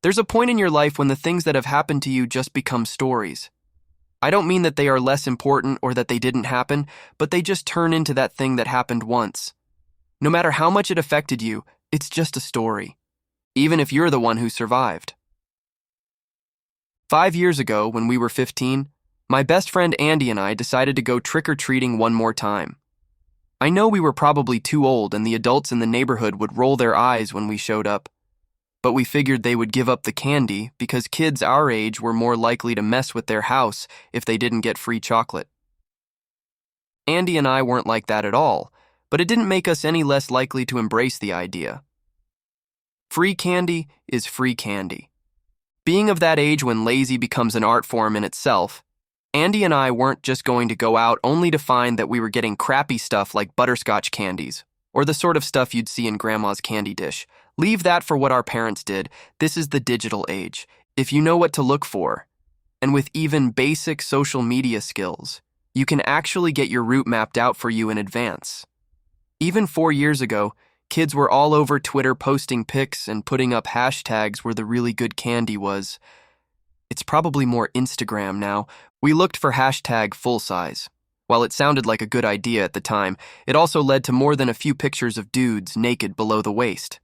There's a point in your life when the things that have happened to you just become stories. I don't mean that they are less important or that they didn't happen, but they just turn into that thing that happened once. No matter how much it affected you, it's just a story, even if you're the one who survived. 5 years ago, when we were 15, my best friend Andy and I decided to go trick-or-treating one more time. I know we were probably too old and the adults in the neighborhood would roll their eyes when we showed up, but we figured they would give up the candy because kids our age were more likely to mess with their house if they didn't get free chocolate. Andy and I weren't like that at all, but it didn't make us any less likely to embrace the idea. Free candy is free candy. Being of that age when lazy becomes an art form in itself, Andy and I weren't just going to go out only to find that we were getting crappy stuff like butterscotch candies, or the sort of stuff you'd see in Grandma's candy dish. Leave that for what our parents did. This is the digital age. If you know what to look for, and with even basic social media skills, you can actually get your route mapped out for you in advance. Even 4 years ago, kids were all over Twitter posting pics and putting up hashtags where the really good candy was. It's probably more Instagram now. We looked for hashtag full size. While it sounded like a good idea at the time, it also led to more than a few pictures of dudes naked below the waist.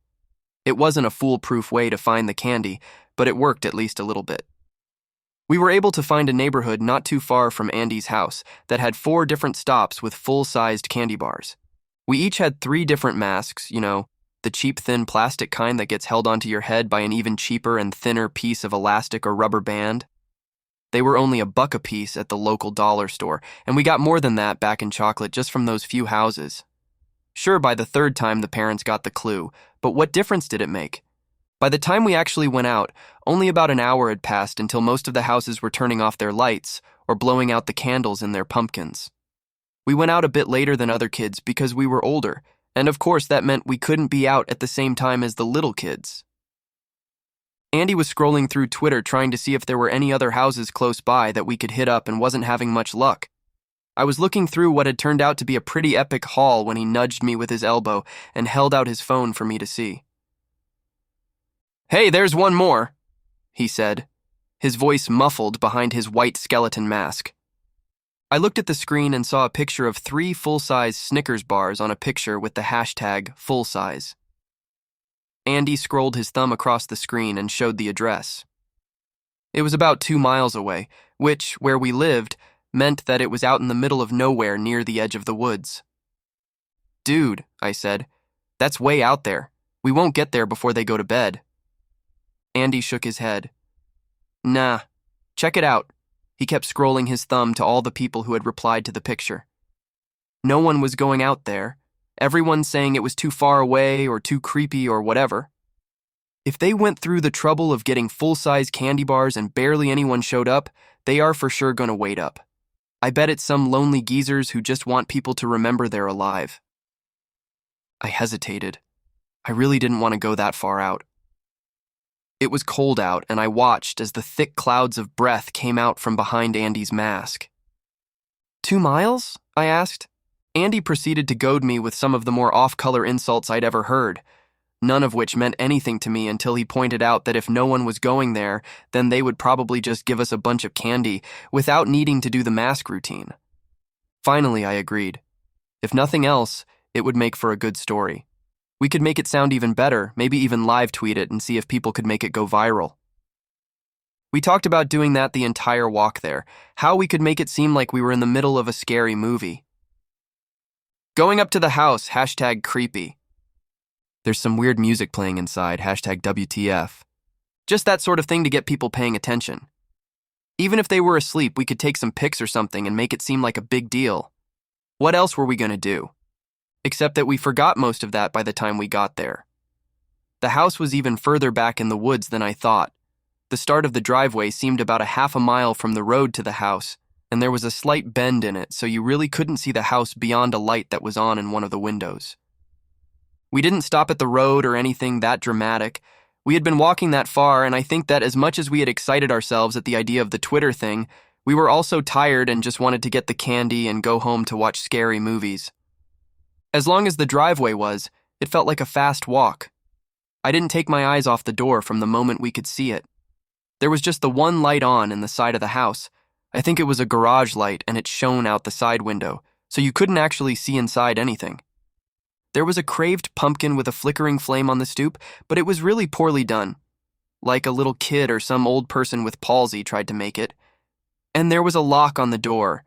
It wasn't a foolproof way to find the candy, but it worked at least a little bit. We were able to find a neighborhood not too far from Andy's house that had 4 different stops with full-sized candy bars. We each had 3 different masks, the cheap thin plastic kind that gets held onto your head by an even cheaper and thinner piece of elastic or rubber band. They were only $1 a piece at the local dollar store, and we got more than that back in chocolate just from those few houses. Sure, by the 3rd time the parents got the clue, but what difference did it make? By the time we actually went out, only about an hour had passed until most of the houses were turning off their lights or blowing out the candles in their pumpkins. We went out a bit later than other kids because we were older, and of course that meant we couldn't be out at the same time as the little kids. Andy was scrolling through Twitter trying to see if there were any other houses close by that we could hit up and wasn't having much luck. I was looking through what had turned out to be a pretty epic haul when he nudged me with his elbow and held out his phone for me to see. "Hey, there's one more," he said, his voice muffled behind his white skeleton mask. I looked at the screen and saw a picture of 3 full-size Snickers bars on a picture with the hashtag full size. Andy scrolled his thumb across the screen and showed the address. It was about 2 miles away, which, where we lived, meant that it was out in the middle of nowhere near the edge of the woods. "Dude," I said, "that's way out there. We won't get there before they go to bed." Andy shook his head. "Nah, check it out." He kept scrolling his thumb to all the people who had replied to the picture. No one was going out there. Everyone saying it was too far away or too creepy or whatever. If they went through the trouble of getting full-size candy bars and barely anyone showed up, they are for sure going to wait up. I bet it's some lonely geezers who just want people to remember they're alive. I hesitated. I really didn't want to go that far out. It was cold out, and I watched as the thick clouds of breath came out from behind Andy's mask. 2 miles? I asked. Andy proceeded to goad me with some of the more off-color insults I'd ever heard, none of which meant anything to me until he pointed out that if no one was going there, then they would probably just give us a bunch of candy without needing to do the mask routine. Finally, I agreed. If nothing else, it would make for a good story. We could make it sound even better, maybe even live tweet it and see if people could make it go viral. We talked about doing that the entire walk there, how we could make it seem like we were in the middle of a scary movie. Going up to the house, hashtag creepy. There's some weird music playing inside, hashtag WTF. Just that sort of thing to get people paying attention. Even if they were asleep, we could take some pics or something and make it seem like a big deal. What else were we going to do? Except that we forgot most of that by the time we got there. The house was even further back in the woods than I thought. The start of the driveway seemed about a half a mile from the road to the house, and there was a slight bend in it, so you really couldn't see the house beyond a light that was on in one of the windows. We didn't stop at the road or anything that dramatic. We had been walking that far, and I think that as much as we had excited ourselves at the idea of the Twitter thing, we were also tired and just wanted to get the candy and go home to watch scary movies. As long as the driveway was, it felt like a fast walk. I didn't take my eyes off the door from the moment we could see it. There was just the one light on in the side of the house. I think it was a garage light and it shone out the side window, so you couldn't actually see inside anything. There was a craved pumpkin with a flickering flame on the stoop, but it was really poorly done, like a little kid or some old person with palsy tried to make it. And there was a lock on the door.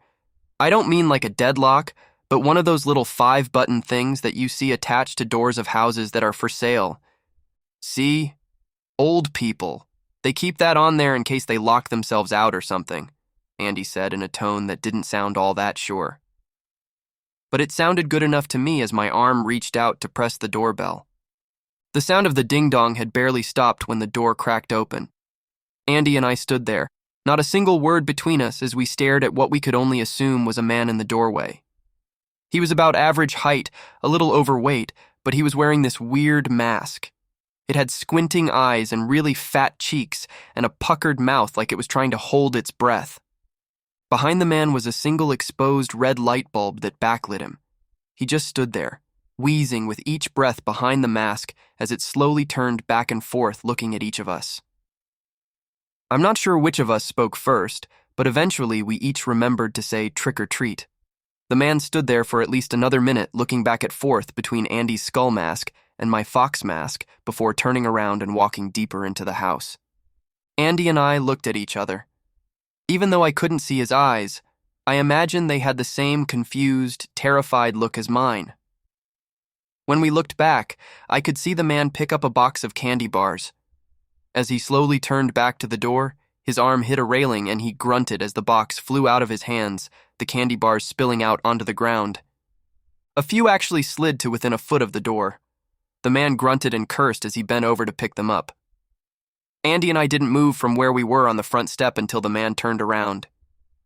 I don't mean like a deadlock, but one of those little 5-button things that you see attached to doors of houses that are for sale. See? Old people. They keep that on there in case they lock themselves out or something, Andy said in a tone that didn't sound all that sure. But it sounded good enough to me as my arm reached out to press the doorbell. The sound of the ding-dong had barely stopped when the door cracked open. Andy and I stood there, not a single word between us as we stared at what we could only assume was a man in the doorway. He was about average height, a little overweight, but he was wearing this weird mask. It had squinting eyes and really fat cheeks and a puckered mouth like it was trying to hold its breath. Behind the man was a single exposed red light bulb that backlit him. He just stood there, wheezing with each breath behind the mask as it slowly turned back and forth looking at each of us. I'm not sure which of us spoke first, but eventually we each remembered to say trick or treat. The man stood there for at least another minute looking back and forth between Andy's skull mask and my fox mask before turning around and walking deeper into the house. Andy and I looked at each other. Even though I couldn't see his eyes, I imagined they had the same confused, terrified look as mine. When we looked back, I could see the man pick up a box of candy bars. As he slowly turned back to the door, his arm hit a railing and he grunted as the box flew out of his hands, the candy bars spilling out onto the ground. A few actually slid to within a foot of the door. The man grunted and cursed as he bent over to pick them up. Andy and I didn't move from where we were on the front step until the man turned around.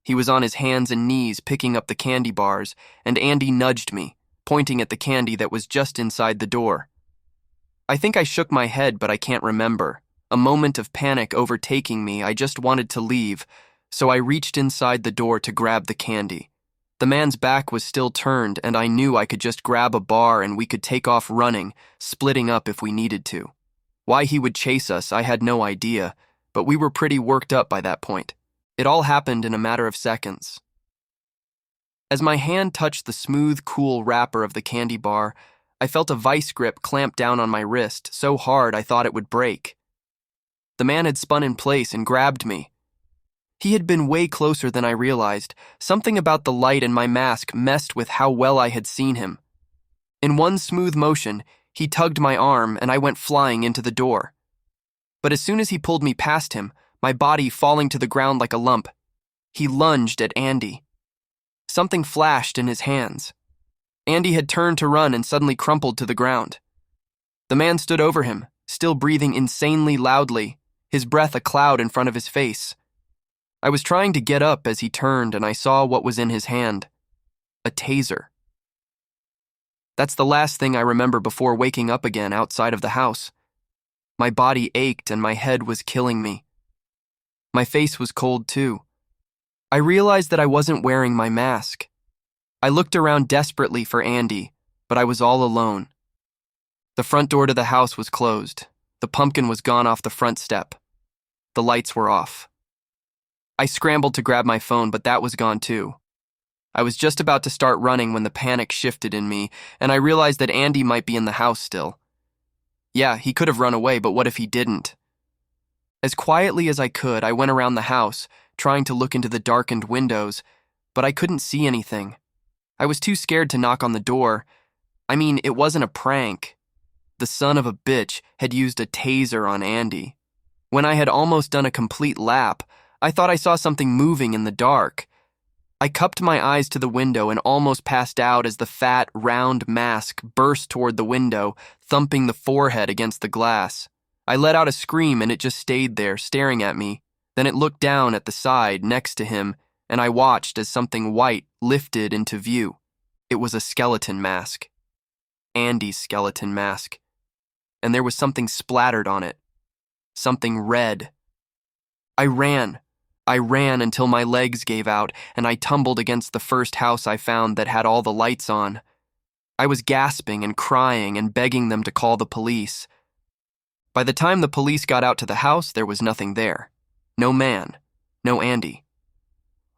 He was on his hands and knees picking up the candy bars, and Andy nudged me, pointing at the candy that was just inside the door. I think I shook my head, but I can't remember. A moment of panic overtaking me, I just wanted to leave, so I reached inside the door to grab the candy. The man's back was still turned, and I knew I could just grab a bar and we could take off running, splitting up if we needed to. Why he would chase us, I had no idea, but we were pretty worked up by that point. It all happened in a matter of seconds. As my hand touched the smooth, cool wrapper of the candy bar, I felt a vice grip clamp down on my wrist so hard I thought it would break. The man had spun in place and grabbed me. He had been way closer than I realized. Something about the light in my mask messed with how well I had seen him. In one smooth motion, he tugged my arm and I went flying into the door. But as soon as he pulled me past him, my body falling to the ground like a lump, he lunged at Andy. Something flashed in his hands. Andy had turned to run and suddenly crumpled to the ground. The man stood over him, still breathing insanely loudly, his breath a cloud in front of his face. I was trying to get up as he turned and I saw what was in his hand. A taser. That's the last thing I remember before waking up again outside of the house. My body ached and my head was killing me. My face was cold too. I realized that I wasn't wearing my mask. I looked around desperately for Andy, but I was all alone. The front door to the house was closed. The pumpkin was gone off the front step. The lights were off. I scrambled to grab my phone, but that was gone too. I was just about to start running when the panic shifted in me, and I realized that Andy might be in the house still. Yeah, he could have run away, but what if he didn't? As quietly as I could, I went around the house, trying to look into the darkened windows, but I couldn't see anything. I was too scared to knock on the door. I mean, it wasn't a prank. The son of a bitch had used a taser on Andy. When I had almost done a complete lap, I thought I saw something moving in the dark. I cupped my eyes to the window and almost passed out as the fat, round mask burst toward the window, thumping the forehead against the glass. I let out a scream and it just stayed there, staring at me. Then it looked down at the side next to him, and I watched as something white lifted into view. It was a skeleton mask. Andy's skeleton mask. And there was something splattered on it. Something red. I ran until my legs gave out, and I tumbled against the first house I found that had all the lights on. I was gasping and crying and begging them to call the police. By the time the police got out to the house, there was nothing there. No man, no Andy.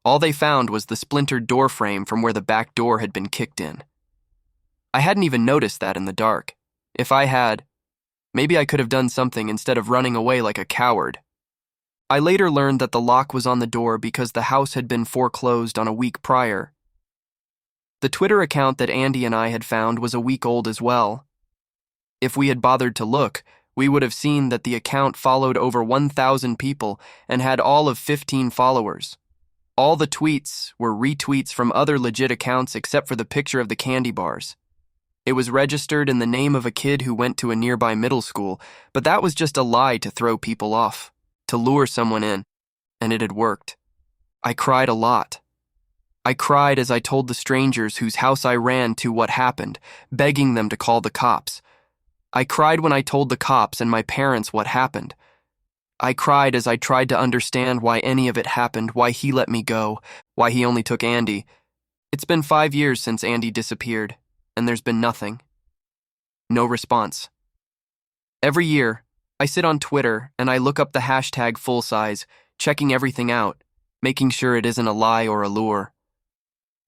All they found was the splintered door frame from where the back door had been kicked in. I hadn't even noticed that in the dark. If I had, maybe I could have done something instead of running away like a coward. I later learned that the lock was on the door because the house had been foreclosed on a week prior. The Twitter account that Andy and I had found was a week old as well. If we had bothered to look, we would have seen that the account followed over 1,000 people and had all of 15 followers. All the tweets were retweets from other legit accounts except for the picture of the candy bars. It was registered in the name of a kid who went to a nearby middle school, but that was just a lie to throw people off, to lure someone in, and it had worked. I cried a lot. I cried as I told the strangers whose house I ran to what happened, begging them to call the cops. I cried when I told the cops and my parents what happened. I cried as I tried to understand why any of it happened, why he let me go, why he only took Andy. It's been 5 years since Andy disappeared, and there's been nothing. No response. Every year, I sit on Twitter and I look up the hashtag full size, checking everything out, making sure it isn't a lie or a lure.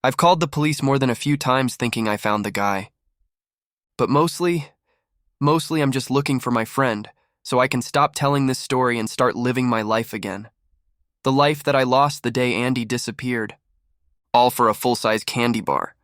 I've called the police more than a few times thinking I found the guy. But mostly I'm just looking for my friend, so I can stop telling this story and start living my life again. The life that I lost the day Andy disappeared. All for a full-size candy bar.